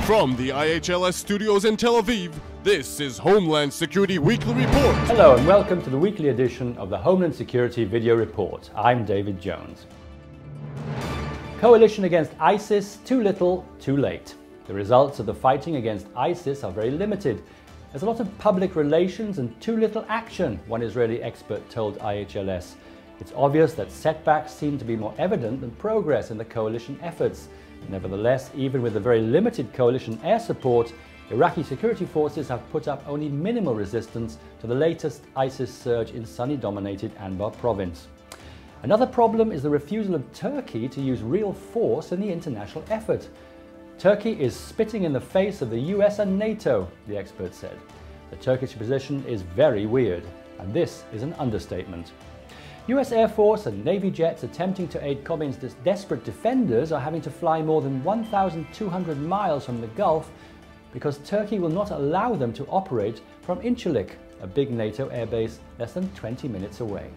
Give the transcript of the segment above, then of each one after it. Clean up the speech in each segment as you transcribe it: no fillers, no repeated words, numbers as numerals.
From the i-HLS studios in Tel Aviv, this is Homeland Security Weekly Report. Hello and welcome to the weekly edition of the Homeland Security Video Report. I'm David Jones. Coalition against ISIS, too little, too late. The results of the fighting against ISIS are very limited. There's a lot of public relations and too little action, one Israeli expert told i-HLS. It's obvious that setbacks seem to be more evident than progress in the coalition efforts. Nevertheless, even with the very limited coalition air support, Iraqi security forces have put up only minimal resistance to the latest ISIS surge in Sunni-dominated Anbar province. Another problem is the refusal of Turkey to use real force in the international effort. Turkey is spitting in the face of the US and NATO, the expert said. The Turkish position is very weird, and this is an understatement. US Air Force and Navy jets attempting to aid Kobani's desperate defenders are having to fly more than 1,200 miles from the Gulf because Turkey will not allow them to operate from Incirlik, a big NATO airbase less than 20 minutes away.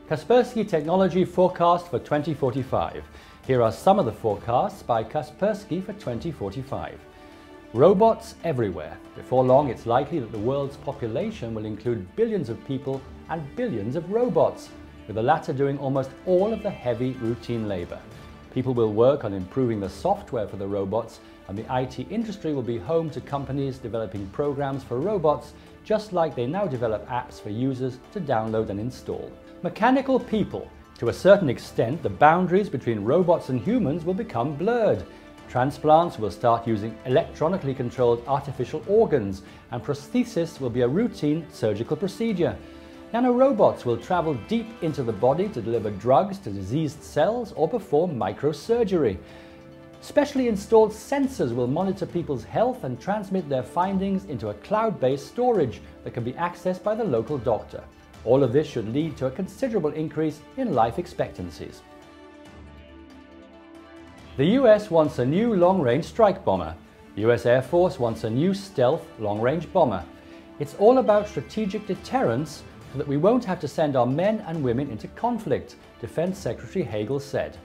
Kaspersky technology forecast for 2045. Here are some of the forecasts by Kaspersky for 2045. Robots everywhere. Before long, it's likely that the world's population will include billions of people and billions of robots, with the latter doing almost all of the heavy routine labor. People will work on improving the software for the robots, and the IT industry will be home to companies developing programs for robots, just like they now develop apps for users to download and install. Mechanical people. To a certain extent, the boundaries between robots and humans will become blurred. Transplants will start using electronically controlled artificial organs, and prosthesis will be a routine surgical procedure. Nanorobots will travel deep into the body to deliver drugs to diseased cells or perform microsurgery. Specially installed sensors will monitor people's health and transmit their findings into a cloud-based storage that can be accessed by the local doctor. All of this should lead to a considerable increase in life expectancies. The US wants a new long-range strike bomber. The US Air Force wants a new stealth long-range bomber. It's all about strategic deterrence so that we won't have to send our men and women into conflict, Defense Secretary Hagel said.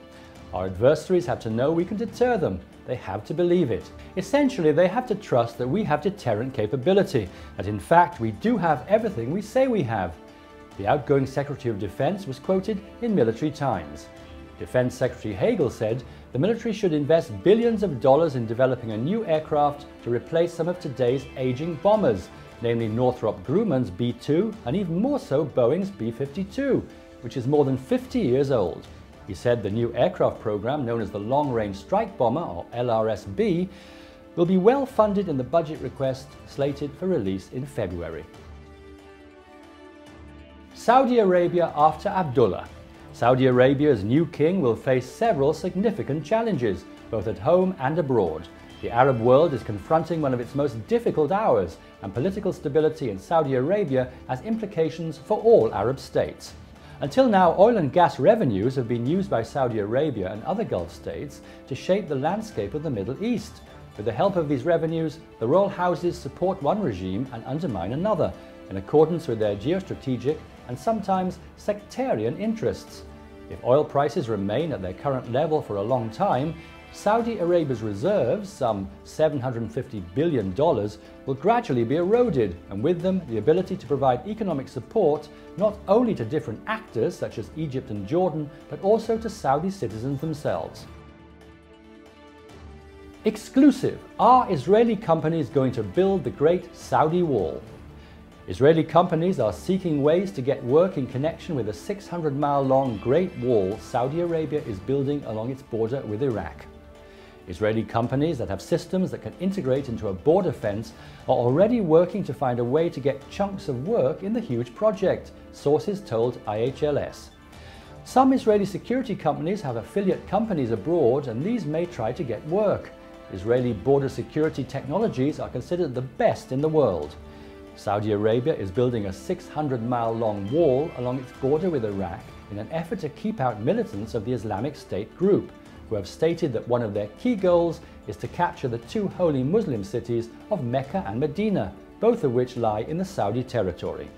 Our adversaries have to know we can deter them. They have to believe it. Essentially, they have to trust that we have deterrent capability, that in fact we do have everything we say we have. The outgoing Secretary of Defense was quoted in Military Times. Defense Secretary Hagel said the military should invest billions of dollars in developing a new aircraft to replace some of today's aging bombers, namely Northrop Grumman's B-2 and even more so Boeing's B-52, which is more than 50 years old. He said the new aircraft program, known as the Long Range Strike Bomber, or LRS-B, will be well funded in the budget request slated for release in February. Saudi Arabia after Abdullah. Saudi Arabia's new king will face several significant challenges, both at home and abroad. The Arab world is confronting one of its most difficult hours, and political stability in Saudi Arabia has implications for all Arab states. Until now, oil and gas revenues have been used by Saudi Arabia and other Gulf states to shape the landscape of the Middle East. With the help of these revenues, the royal houses support one regime and undermine another, in accordance with their geostrategic and sometimes sectarian interests. If oil prices remain at their current level for a long time, Saudi Arabia's reserves, some $750 billion, will gradually be eroded, and with them the ability to provide economic support not only to different actors such as Egypt and Jordan, but also to Saudi citizens themselves. Exclusive. Are Israeli companies going to build the Great Saudi Wall? Israeli companies are seeking ways to get work in connection with the 600-mile-long Great Wall Saudi Arabia is building along its border with Iraq. Israeli companies that have systems that can integrate into a border fence are already working to find a way to get chunks of work in the huge project, sources told i-HLS. Some Israeli security companies have affiliate companies abroad, and these may try to get work. Israeli border security technologies are considered the best in the world. Saudi Arabia is building a 600-mile-long wall along its border with Iraq in an effort to keep out militants of the Islamic State group, who have stated that one of their key goals is to capture the two holy Muslim cities of Mecca and Medina, both of which lie in the Saudi territory.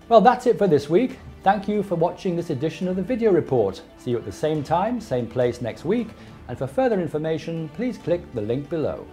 Well, that's it for this week. Thank you for watching this edition of the Video Report. See you at the same time, same place next week, and for further information, please click the link below.